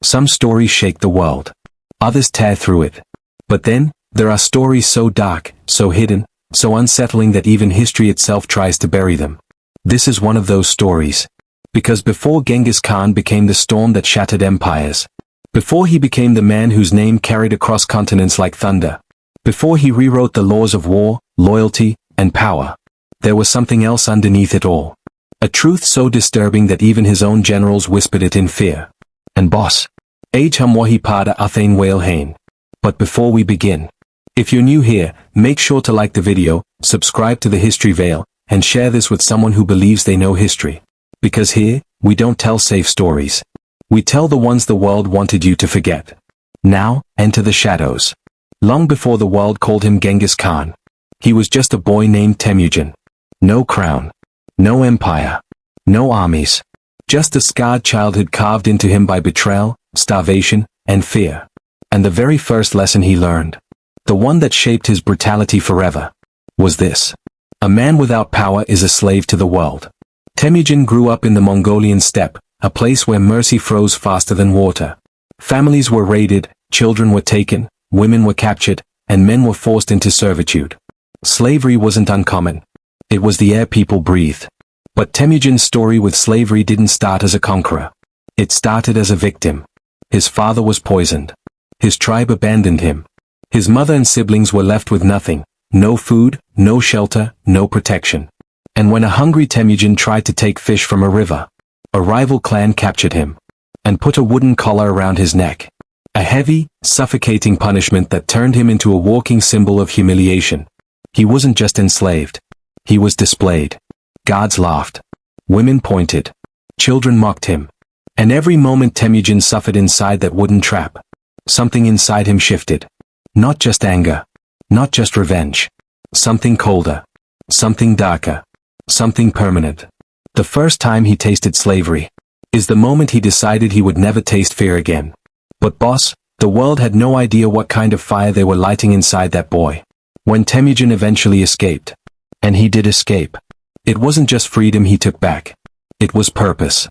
Some stories shake the world. Others tear through it. But then, there are stories so dark, so hidden, so unsettling that even history itself tries to bury them. This is one of those stories. Because before Genghis Khan became the storm that shattered empires, before he became the man whose name carried across continents like thunder, before he rewrote the laws of war, loyalty, and power, there was something else underneath it all. A truth so disturbing that even his own generals whispered it in fear. And boss, age wahi pada athane whale hain. But before we begin, if you're new here, make sure to like the video, subscribe to the History Veil, and share this with someone who believes they know history. Because here, we don't tell safe stories. We tell the ones the world wanted you to forget. Now, enter the shadows. Long before the world called him Genghis Khan, he was just a boy named Temujin. No crown. No empire. No armies. Just a scarred childhood carved into him by betrayal, starvation, and fear. And the very first lesson he learned, the one that shaped his brutality forever, was this. A man without power is a slave to the world. Temujin grew up in the Mongolian steppe, a place where mercy froze faster than water. Families were raided, children were taken, women were captured, and men were forced into servitude. Slavery wasn't uncommon. It was the air people breathed. But Temujin's story with slavery didn't start as a conqueror. It started as a victim. His father was poisoned. His tribe abandoned him. His mother and siblings were left with nothing. No food, no shelter, no protection. And when a hungry Temujin tried to take fish from a river, a rival clan captured him and put a wooden collar around his neck. A heavy, suffocating punishment that turned him into a walking symbol of humiliation. He wasn't just enslaved. He was displayed. Guards laughed. Women pointed. Children mocked him. And every moment Temujin suffered inside that wooden trap, something inside him shifted. Not just anger. Not just revenge. Something colder. Something darker. Something permanent. The first time he tasted slavery is the moment he decided he would never taste fear again. But boss, the world had no idea what kind of fire they were lighting inside that boy. When Temujin eventually escaped, and he did escape, it wasn't just freedom he took back. It was purpose.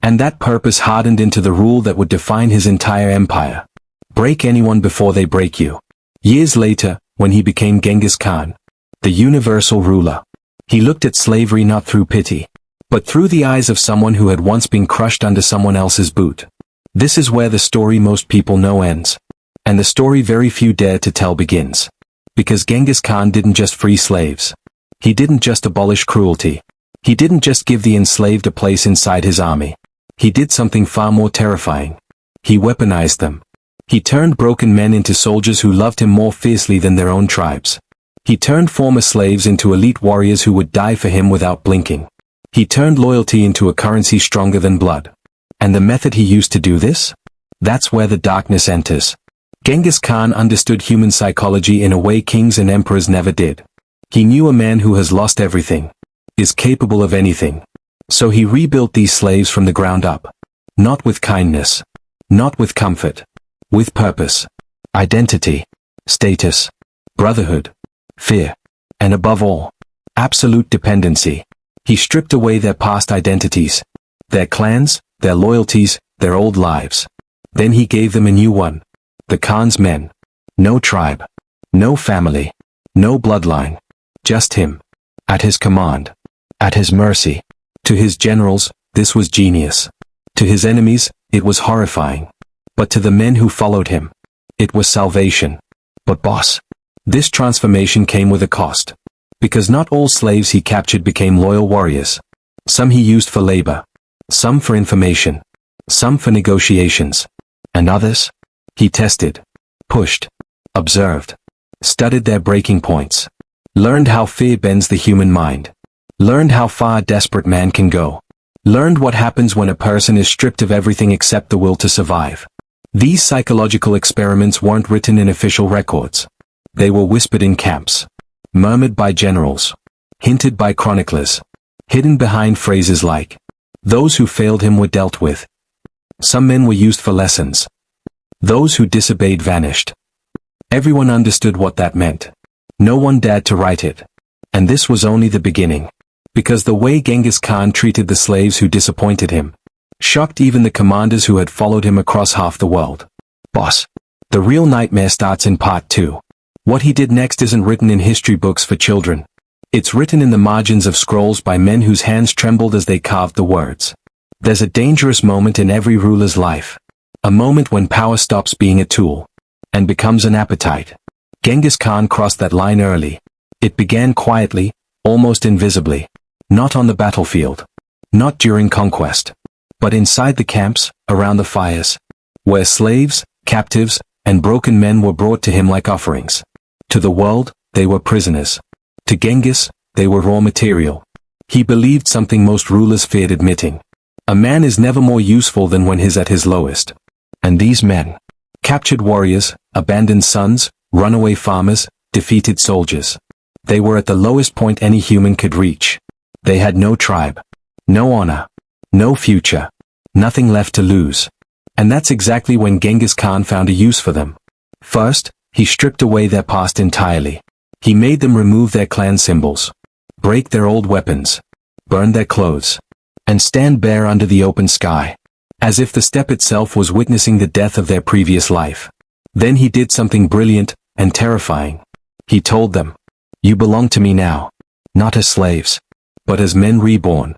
And that purpose hardened into the rule that would define his entire empire. Break anyone before they break you. Years later, when he became Genghis Khan, the universal ruler, he looked at slavery not through pity, but through the eyes of someone who had once been crushed under someone else's boot. This is where the story most people know ends. And the story very few dare to tell begins. Because Genghis Khan didn't just free slaves. He didn't just abolish cruelty. He didn't just give the enslaved a place inside his army. He did something far more terrifying. He weaponized them. He turned broken men into soldiers who loved him more fiercely than their own tribes. He turned former slaves into elite warriors who would die for him without blinking. He turned loyalty into a currency stronger than blood. And the method he used to do this? That's where the darkness enters. Genghis Khan understood human psychology in a way kings and emperors never did. He knew a man who has lost everything is capable of anything. So he rebuilt these slaves from the ground up. Not with kindness. Not with comfort. With purpose. Identity. Status. Brotherhood. Fear. And above all, absolute dependency. He stripped away their past identities. Their clans, their loyalties, their old lives. Then he gave them a new one. The Khan's men. No tribe. No family. No bloodline. Just him. At his command. At his mercy. To his generals, this was genius. To his enemies, it was horrifying. But to the men who followed him, it was salvation. But boss, this transformation came with a cost. Because not all slaves he captured became loyal warriors. Some he used for labor. Some for information. Some for negotiations. And others? He tested. Pushed. Observed. Studied their breaking points. Learned how fear bends the human mind. Learned how far a desperate man can go. Learned what happens when a person is stripped of everything except the will to survive. These psychological experiments weren't written in official records. They were whispered in camps. Murmured by generals. Hinted by chroniclers. Hidden behind phrases like, "Those who failed him were dealt with." Some men were used for lessons. Those who disobeyed vanished. Everyone understood what that meant. No one dared to write it. And this was only the beginning. Because the way Genghis Khan treated the slaves who disappointed him, Shocked even the commanders who had followed him across half the world. Boss. The real nightmare starts in part 2. What he did next isn't written in history books for children. It's written in the margins of scrolls by men whose hands trembled as they carved the words. There's a dangerous moment in every ruler's life. A moment when power stops being a tool and becomes an appetite. Genghis Khan crossed that line early. It began quietly, almost invisibly. Not on the battlefield. Not during conquest. But inside the camps, around the fires. Where slaves, captives, and broken men were brought to him like offerings. To the world, they were prisoners. To Genghis, they were raw material. He believed something most rulers feared admitting. A man is never more useful than when he's at his lowest. And these men. Captured warriors, abandoned sons, runaway farmers, defeated soldiers. They were at the lowest point any human could reach. They had no tribe. No honor. No future. Nothing left to lose. And that's exactly when Genghis Khan found a use for them. First, he stripped away their past entirely. He made them remove their clan symbols. Break their old weapons. Burn their clothes. And stand bare under the open sky. As if the steppe itself was witnessing the death of their previous life. Then he did something brilliant and terrifying. He told them, "You belong to me now. Not as slaves, but as men reborn."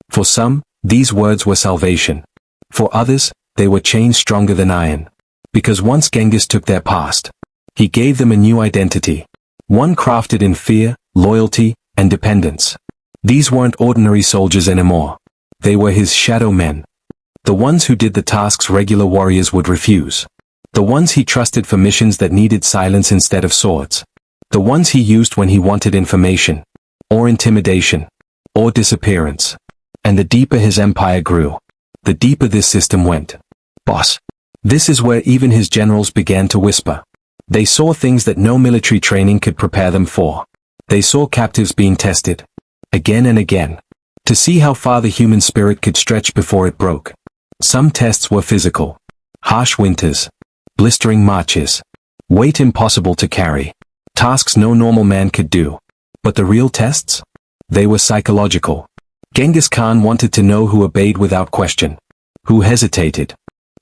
For some, these words were salvation. For others, they were chains stronger than iron. Because once Genghis took their past, he gave them a new identity. One crafted in fear, loyalty, and dependence. These weren't ordinary soldiers anymore. They were his shadow men. The ones who did the tasks regular warriors would refuse. The ones he trusted for missions that needed silence instead of swords. The ones he used when he wanted information, or intimidation, or disappearance. And the deeper his empire grew, the deeper this system went. Boss. This is where even his generals began to whisper. They saw things that no military training could prepare them for. They saw captives being tested, again and again, to see how far the human spirit could stretch before it broke. Some tests were physical. Harsh winters. Blistering marches. Weight impossible to carry. Tasks no normal man could do. But the real tests? They were psychological. Genghis Khan wanted to know who obeyed without question. Who hesitated.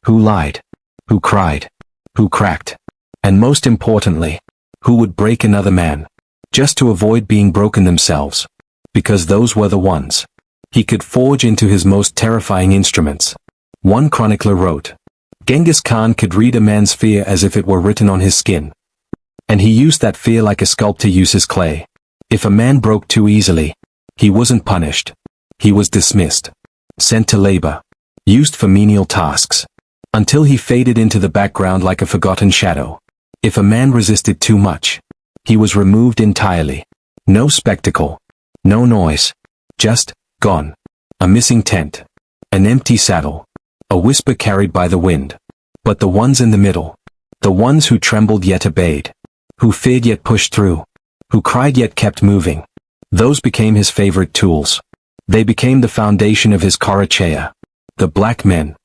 Who lied. Who cried. Who cracked. And most importantly, who would break another man. Just to avoid being broken themselves. Because those were the ones he could forge into his most terrifying instruments. One chronicler wrote, Genghis Khan could read a man's fear as if it were written on his skin. And he used that fear like a sculptor uses clay. If a man broke too easily, he wasn't punished. He was dismissed. Sent to labor. Used for menial tasks. Until he faded into the background like a forgotten shadow. If a man resisted too much, he was removed entirely. No spectacle. No noise. Just, gone. A missing tent. An empty saddle. A whisper carried by the wind. But the ones in the middle. The ones who trembled yet obeyed. Who feared yet pushed through. Who cried yet kept moving. Those became his favorite tools. They became the foundation of his Karacheya. The black men.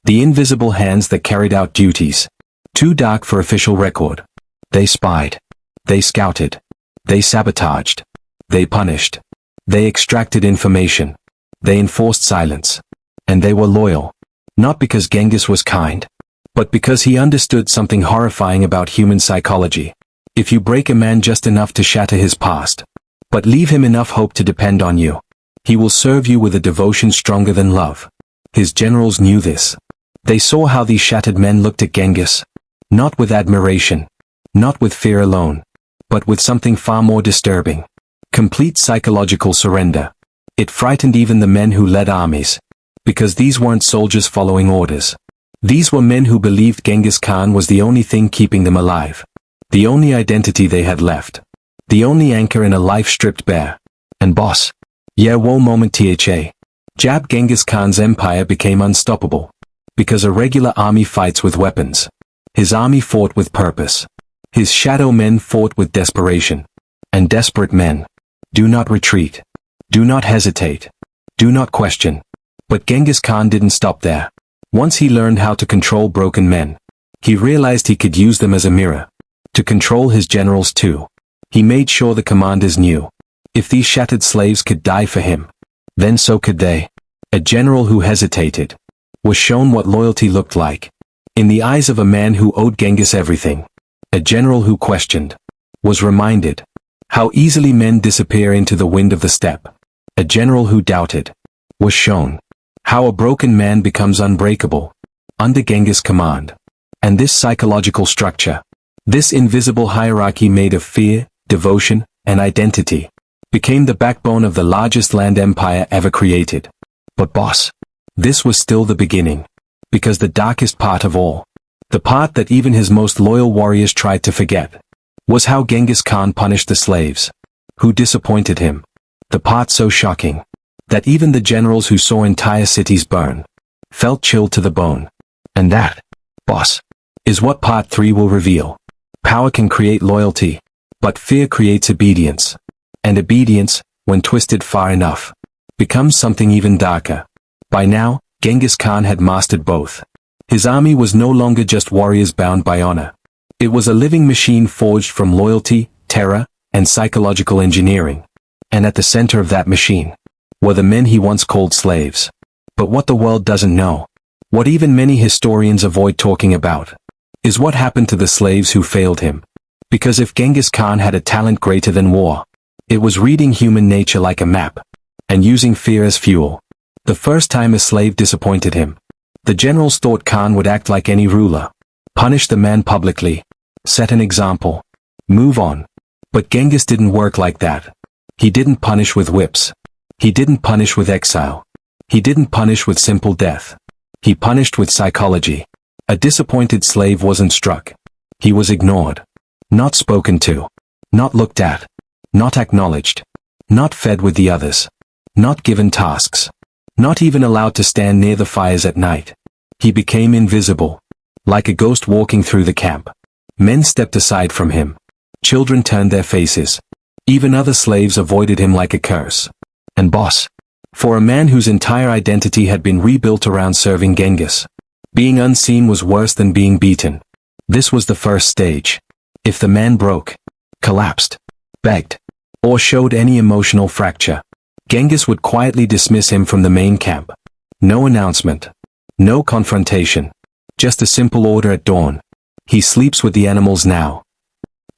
The invisible hands that carried out duties. Too dark for official record. They spied. They scouted. They sabotaged. They punished. They extracted information. They enforced silence. And they were loyal. Not because Genghis was kind, but because he understood something horrifying about human psychology. If you break a man just enough to shatter his past, but leave him enough hope to depend on you, he will serve you with a devotion stronger than love. His generals knew this. They saw how these shattered men looked at Genghis, not with admiration, not with fear alone, but with something far more disturbing. Complete psychological surrender. It frightened even the men who led armies. Because these weren't soldiers following orders. These were men who believed Genghis Khan was the only thing keeping them alive. The only identity they had left. The only anchor in a life stripped bare. And boss. Yeah, whoa moment tha. Jab Genghis Khan's empire became unstoppable. Because a regular army fights with weapons. His army fought with purpose. His shadow men fought with desperation. And desperate men. Do not retreat. Do not hesitate. Do not question. But Genghis Khan didn't stop there. Once he learned how to control broken men, he realized he could use them as a mirror. To control his generals too. He made sure the commanders knew. If these shattered slaves could die for him, then so could they. a general who hesitated, was shown what loyalty looked like. In the eyes of a man who owed Genghis everything, a general who questioned, was reminded how easily men disappear into the wind of the steppe. A general who doubted, was shown how a broken man becomes unbreakable under Genghis' command. And this psychological structure, this invisible hierarchy made of fear, devotion, and identity, became the backbone of the largest land empire ever created. But boss, this was still the beginning. Because the darkest part of all, the part that even his most loyal warriors tried to forget, was how Genghis Khan punished the slaves who disappointed him. The part so shocking that even the generals who saw entire cities burn felt chilled to the bone. And that, boss, is what part 3 will reveal. Power can create loyalty, but fear creates obedience. And obedience, when twisted far enough, becomes something even darker. By now, Genghis Khan had mastered both. His army was no longer just warriors bound by honor. It was a living machine forged from loyalty, terror, and psychological engineering. And at the center of that machine were the men he once called slaves. But what the world doesn't know, what even many historians avoid talking about, is what happened to the slaves who failed him. Because if Genghis Khan had a talent greater than war, it was reading human nature like a map, and using fear as fuel. The first time a slave disappointed him, the generals thought Khan would act like any ruler, punish the man publicly, set an example, move on. But Genghis didn't work like that. He didn't punish with whips. He didn't punish with exile. He didn't punish with simple death. He punished with psychology. A disappointed slave wasn't struck. He was ignored. Not spoken to. Not looked at. Not acknowledged. Not fed with the others. Not given tasks. Not even allowed to stand near the fires at night. He became invisible. Like a ghost walking through the camp. Men stepped aside from him. Children turned their faces. Even other slaves avoided him like a curse. And boss, for a man whose entire identity had been rebuilt around serving Genghis, being unseen was worse than being beaten. This was the first stage. If the man broke, collapsed, begged, or showed any emotional fracture, Genghis would quietly dismiss him from the main camp. No announcement. No confrontation. Just a simple order at dawn. He sleeps with the animals now.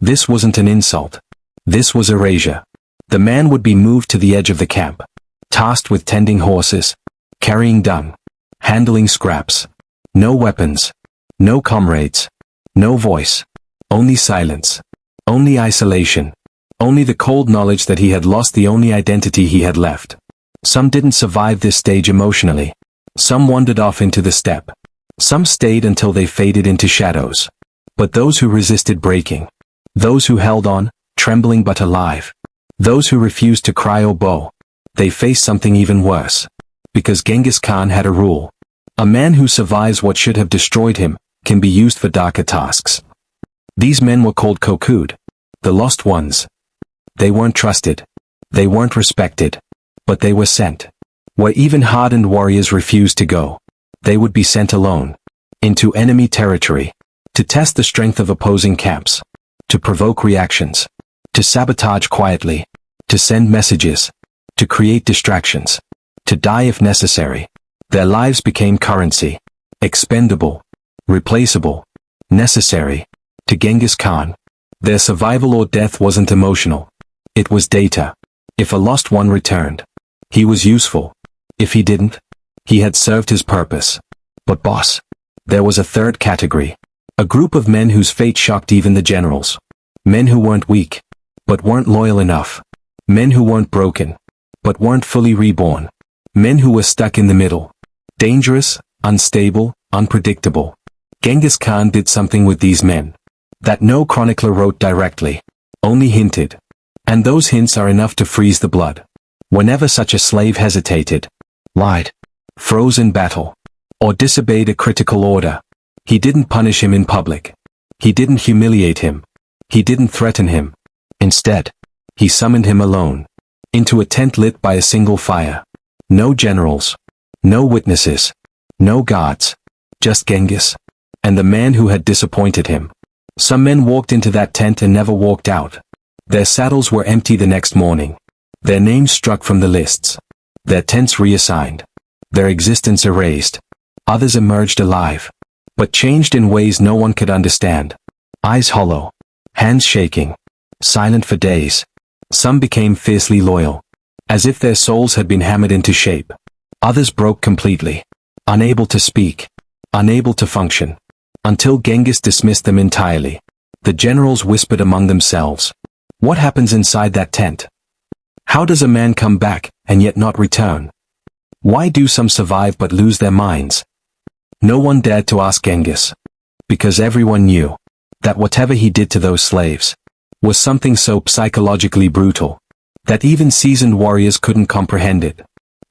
This wasn't an insult. This was erasure. The man would be moved to the edge of the camp, tasked with tending horses, carrying dung, handling scraps. No weapons. No comrades. No voice. Only silence. Only isolation. Only the cold knowledge that he had lost the only identity he had left. Some didn't survive this stage emotionally. Some wandered off into the steppe. Some stayed until they faded into shadows. But those who resisted breaking, those who held on, trembling but alive, those who refused to cry or bow, they faced something even worse. Because Genghis Khan had a rule. A man who survives what should have destroyed him can be used for darker tasks. These men were called kokud, the lost ones. They weren't trusted. They weren't respected. But they were sent. Where even hardened warriors refused to go, they would be sent alone. Into enemy territory. To test the strength of opposing camps. To provoke reactions. To sabotage quietly. To send messages. To create distractions. To die if necessary. Their lives became currency. Expendable. Replaceable. Necessary. To Genghis Khan, their survival or death wasn't emotional. It was data. If a lost one returned, he was useful. If he didn't, he had served his purpose. But boss, there was a third category. A group of men whose fate shocked even the generals. Men who weren't weak, but weren't loyal enough. Men who weren't broken, but weren't fully reborn. Men who were stuck in the middle. Dangerous, unstable, unpredictable. Genghis Khan did something with these men that no chronicler wrote directly, only hinted. And those hints are enough to freeze the blood. Whenever such a slave hesitated, lied, froze in battle, or disobeyed a critical order, he didn't punish him in public. He didn't humiliate him. He didn't threaten him. Instead, he summoned him alone, into a tent lit by a single fire. No generals, no witnesses, no guards, just Genghis, and the man who had disappointed him. Some men walked into that tent and never walked out. Their saddles were empty the next morning. Their names struck from the lists. Their tents reassigned. their existence erased. Others emerged alive, but changed in ways no one could understand. Eyes hollow, hands shaking, silent for days. Some became fiercely loyal, as if their souls had been hammered into shape. Others broke completely, unable to speak, unable to function, until Genghis dismissed them entirely. The generals whispered among themselves, "What happens inside that tent? How does a man come back, and yet not return? Why do some survive but lose their minds?" No one dared to ask Genghis, because everyone knew that whatever he did to those slaves was something so psychologically brutal that even seasoned warriors couldn't comprehend it.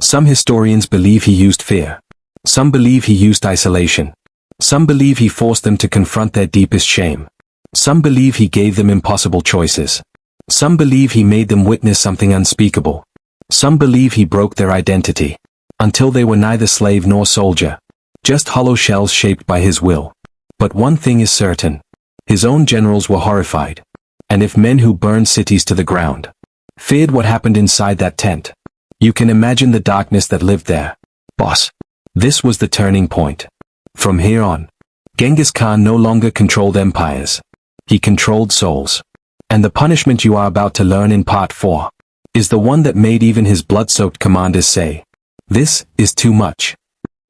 Some historians believe he used fear. Some believe he used isolation. Some believe he forced them to confront their deepest shame. Some believe he gave them impossible choices. Some believe he made them witness something unspeakable. Some believe he broke their identity, until they were neither slave nor soldier, just hollow shells shaped by his will. But one thing is certain. His own generals were horrified. And if men who burned cities to the ground feared what happened inside that tent, you can imagine the darkness that lived there. Boss. This was the turning point. From here on, Genghis Khan no longer controlled empires. He controlled souls. And the punishment you are about to learn in part 4 is the one that made even his blood-soaked commanders say, "This is too much."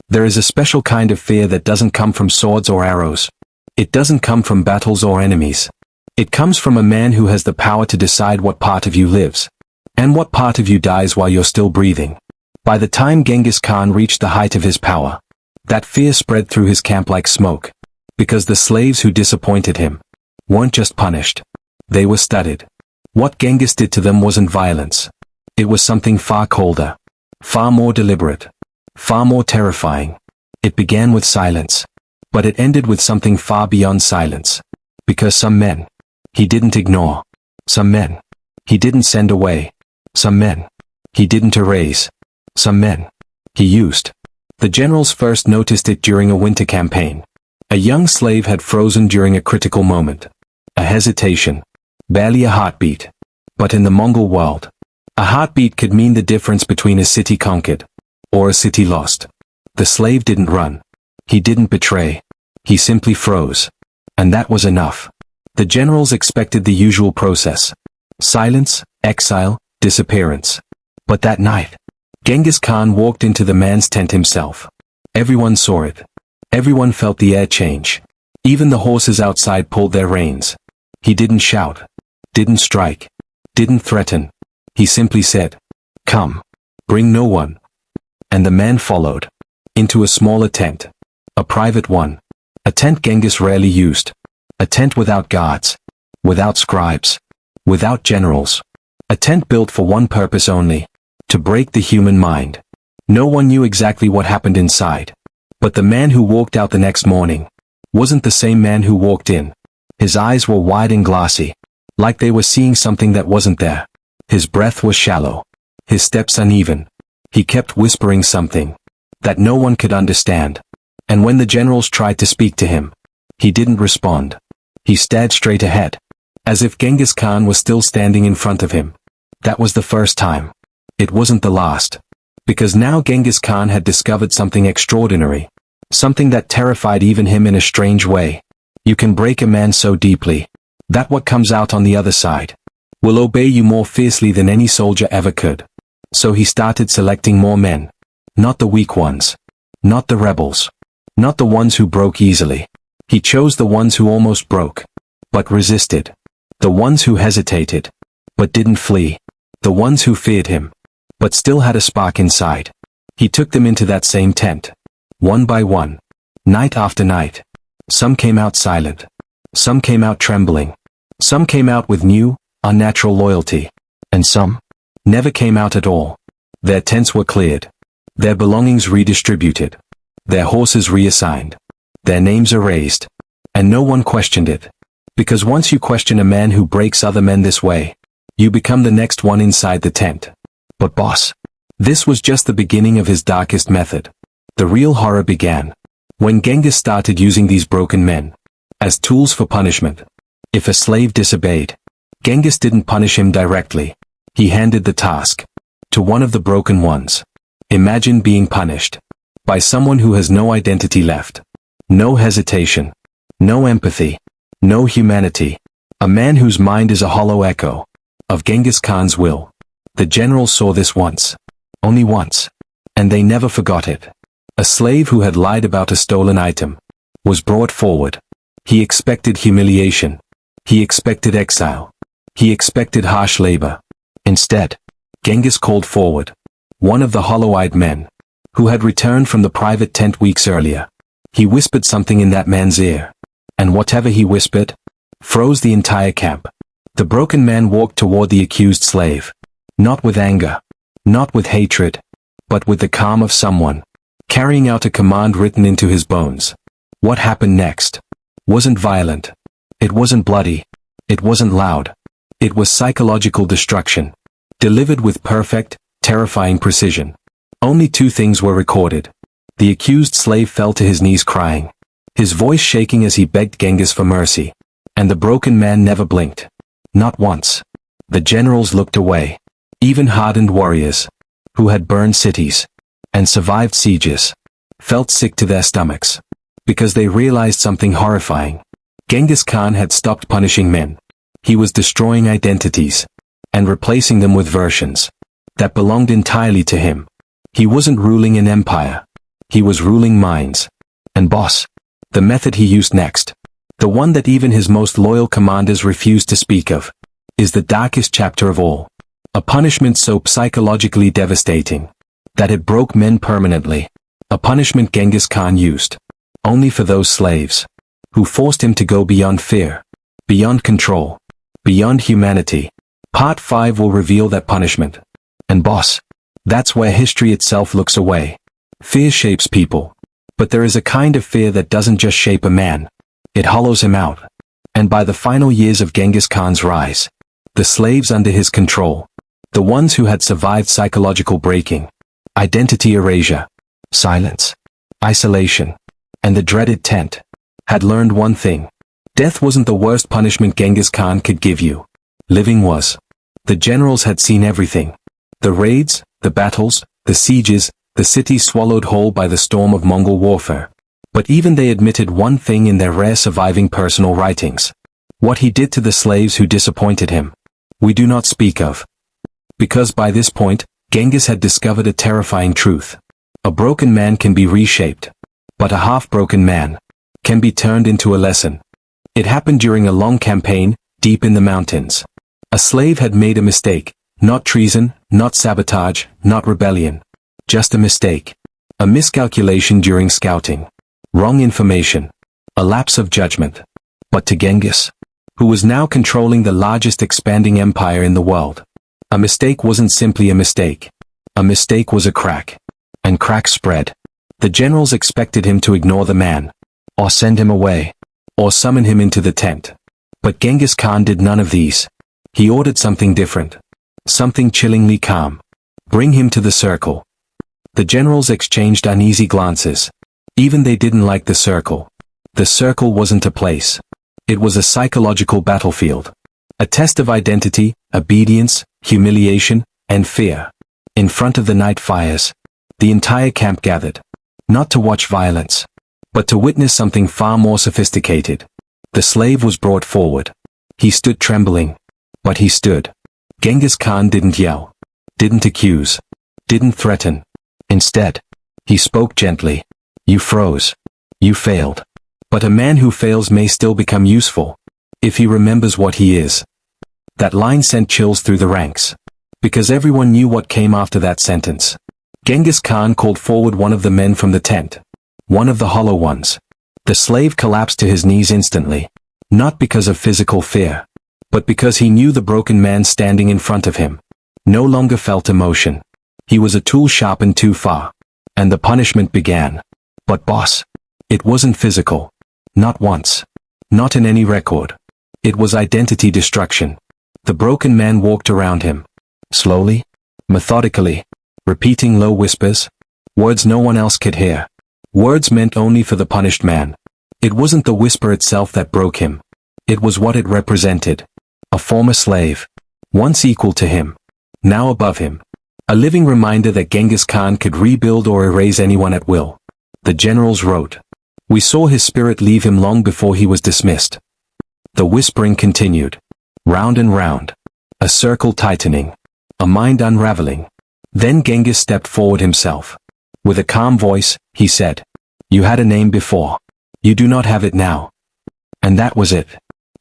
There is a special kind of fear that doesn't come from swords or arrows. It doesn't come from battles or enemies. It comes from a man who has the power to decide what part of you lives, and what part of you dies while you're still breathing. By the time Genghis Khan reached the height of his power, that fear spread through his camp like smoke, because the slaves who disappointed him weren't just punished. They were studied. What Genghis did to them wasn't violence. It was something far colder, far more deliberate, far more terrifying. It began with silence, but it ended with something far beyond silence. Because some men he didn't ignore. Some men he didn't send away. Some men he didn't erase. Some men he used. The generals first noticed it during a winter campaign. A young slave had frozen during a critical moment. A hesitation. Barely a heartbeat. But in the Mongol world, a heartbeat could mean the difference between a city conquered or a city lost. The slave didn't run. He didn't betray. He simply froze. And that was enough. The generals expected the usual process. Silence, exile, disappearance. But that night, Genghis Khan walked into the man's tent himself. Everyone saw it. Everyone felt the air change. Even the horses outside pulled their reins. He didn't shout, didn't strike, didn't threaten. He simply said, "Come, bring no one." And the man followed. Into a smaller tent. A private one. A tent Genghis rarely used. A tent without guards. Without scribes. Without generals. A tent built for one purpose only. To break the human mind. No one knew exactly what happened inside. But the man who walked out the next morning wasn't the same man who walked in. His eyes were wide and glassy, like they were seeing something that wasn't there. His breath was shallow. His steps uneven. He kept whispering something that no one could understand. And when the generals tried to speak to him, he didn't respond. He stared straight ahead, as if Genghis Khan was still standing in front of him. That was the first time. It wasn't the last. Because now Genghis Khan had discovered something extraordinary. Something that terrified even him in a strange way. You can break a man so deeply that what comes out on the other side will obey you more fiercely than any soldier ever could. So he started selecting more men. Not the weak ones. Not the rebels. Not the ones who broke easily. He chose the ones who almost broke, but resisted. The ones who hesitated, but didn't flee. The ones who feared him, but still had a spark inside. He took them into that same tent. One by one. Night after night. Some came out silent. Some came out trembling. Some came out with new, unnatural loyalty. And some never came out at all. Their tents were cleared. Their belongings redistributed. Their horses reassigned. Their names erased. And no one questioned it. Because once you question a man who breaks other men this way, you become the next one inside the tent. But boss, this was just the beginning of his darkest method. The real horror began when Genghis started using these broken men as tools for punishment. If a slave disobeyed, Genghis didn't punish him directly. He handed the task to one of the broken ones. Imagine being punished by someone who has no identity left. No hesitation. No empathy. No humanity. A man whose mind is a hollow echo of Genghis Khan's will. The generals saw this once. Only once. And they never forgot it. A slave who had lied about a stolen item was brought forward. He expected humiliation. He expected exile. He expected harsh labor. Instead, Genghis called forward one of the hollow-eyed men who had returned from the private tent weeks earlier. He whispered something in that man's ear, and whatever he whispered froze the entire camp. The broken man walked toward the accused slave, not with anger, not with hatred, but with the calm of someone carrying out a command written into his bones. What happened next wasn't violent. It wasn't bloody. It wasn't loud. It was psychological destruction, delivered with perfect, terrifying precision. Only two things were recorded. The accused slave fell to his knees crying, his voice shaking as he begged Genghis for mercy. And the broken man never blinked. Not once. The generals looked away. Even hardened warriors, who had burned cities and survived sieges, felt sick to their stomachs, because they realized something horrifying. Genghis Khan had stopped punishing men. He was destroying identities and replacing them with versions that belonged entirely to him. He wasn't ruling an empire. He was ruling minds. And boss, the method he used next, the one that even his most loyal commanders refused to speak of, is the darkest chapter of all. A punishment so psychologically devastating that it broke men permanently. A punishment Genghis Khan used only for those slaves who forced him to go beyond fear, beyond control, beyond humanity. Part 5 will reveal that punishment. And boss, that's where history itself looks away. Fear shapes people. But there is a kind of fear that doesn't just shape a man. It hollows him out. And by the final years of Genghis Khan's rise, the slaves under his control, the ones who had survived psychological breaking, identity erasure, silence, isolation, and the dreaded tent, had learned one thing. Death wasn't the worst punishment Genghis Khan could give you. Living was. The generals had seen everything. The raids, the battles, the sieges, the cities swallowed whole by the storm of Mongol warfare. But even they admitted one thing in their rare surviving personal writings. What he did to the slaves who disappointed him, we do not speak of. Because by this point, Genghis had discovered a terrifying truth. A broken man can be reshaped, but a half-broken man can be turned into a lesson. It happened during a long campaign, deep in the mountains. A slave had made a mistake, not treason, not sabotage, not rebellion. Just a mistake. A miscalculation during scouting. Wrong information. A lapse of judgment. But to Genghis, who was now controlling the largest expanding empire in the world, a mistake wasn't simply a mistake. A mistake was a crack. And cracks spread. The generals expected him to ignore the man, or send him away, or summon him into the tent. But Genghis Khan did none of these. He ordered something different. Something chillingly calm. Bring him to the circle. The generals exchanged uneasy glances. Even they didn't like the circle. The circle wasn't a place. It was a psychological battlefield. A test of identity, obedience, humiliation, and fear. In front of the night fires, the entire camp gathered. Not to watch violence, but to witness something far more sophisticated. The slave was brought forward. He stood trembling. But he stood. Genghis Khan didn't yell, didn't accuse, didn't threaten. Instead, he spoke gently. You froze. You failed. But a man who fails may still become useful, if he remembers what he is. That line sent chills through the ranks, because everyone knew what came after that sentence. Genghis Khan called forward one of the men from the tent, one of the hollow ones. The slave collapsed to his knees instantly, not because of physical fear, but because he knew the broken man standing in front of him no longer felt emotion. He was a tool sharpened too far. And the punishment began. But boss, it wasn't physical. Not once. Not in any record. It was identity destruction. The broken man walked around him. Slowly, methodically, repeating low whispers. Words no one else could hear. Words meant only for the punished man. It wasn't the whisper itself that broke him. It was what it represented. A former slave. Once equal to him. Now above him. A living reminder that Genghis Khan could rebuild or erase anyone at will. The generals wrote. We saw his spirit leave him long before he was dismissed. The whispering continued. Round and round. A circle tightening. A mind unraveling. Then Genghis stepped forward himself. With a calm voice, he said, You had a name before. You do not have it now. And that was it.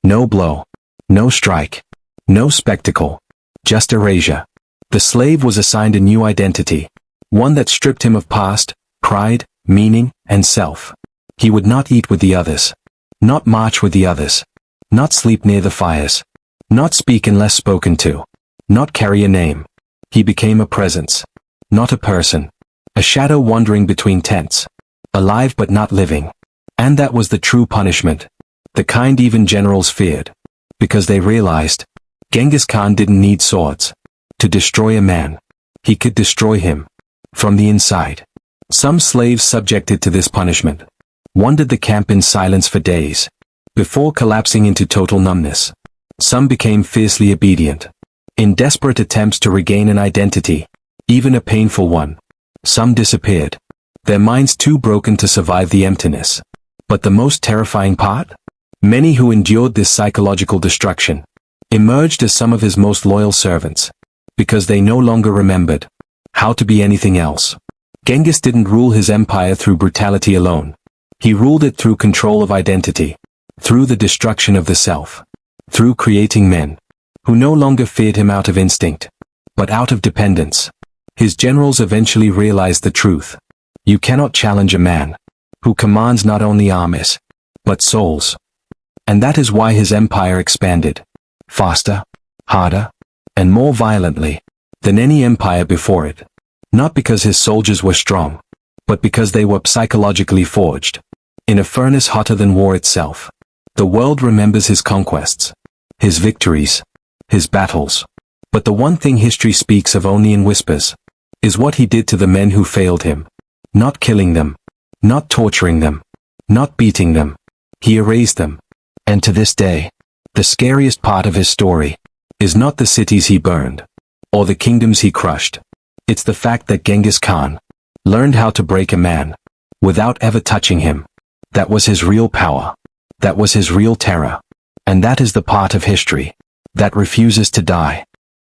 No blow. No strike. No spectacle. Just erasure. The slave was assigned a new identity. One that stripped him of past, pride, meaning, and self. He would not eat with the others. Not march with the others. Not sleep near the fires. Not speak unless spoken to. Not carry a name. He became a presence. Not a person. A shadow wandering between tents. Alive but not living. And that was the true punishment. The kind even generals feared. Because they realized, Genghis Khan didn't need swords. To destroy a man. He could destroy him. From the inside. Some slaves subjected to this punishment wandered the camp in silence for days, before collapsing into total numbness. Some became fiercely obedient. In desperate attempts to regain an identity, even a painful one. Some disappeared. Their minds too broken to survive the emptiness. But the most terrifying part? Many who endured this psychological destruction emerged as some of his most loyal servants. Because they no longer remembered how to be anything else. Genghis didn't rule his empire through brutality alone. He ruled it through control of identity. Through the destruction of the self. Through creating men who no longer feared him out of instinct, but out of dependence. His generals eventually realized the truth. You cannot challenge a man who commands not only armies, but souls. And that is why his empire expanded. Faster, harder, and more violently than any empire before it. Not because his soldiers were strong, but because they were psychologically forged. In a furnace hotter than war itself. The world remembers his conquests, his victories, his battles. But the one thing history speaks of only in whispers, is what he did to the men who failed him. Not killing them, not torturing them, not beating them. He erased them. And to this day, the scariest part of his story is not the cities he burned, or the kingdoms he crushed. It's the fact that Genghis Khan learned how to break a man without ever touching him. That was his real power. That was his real terror. And that is the part of history that refuses to die.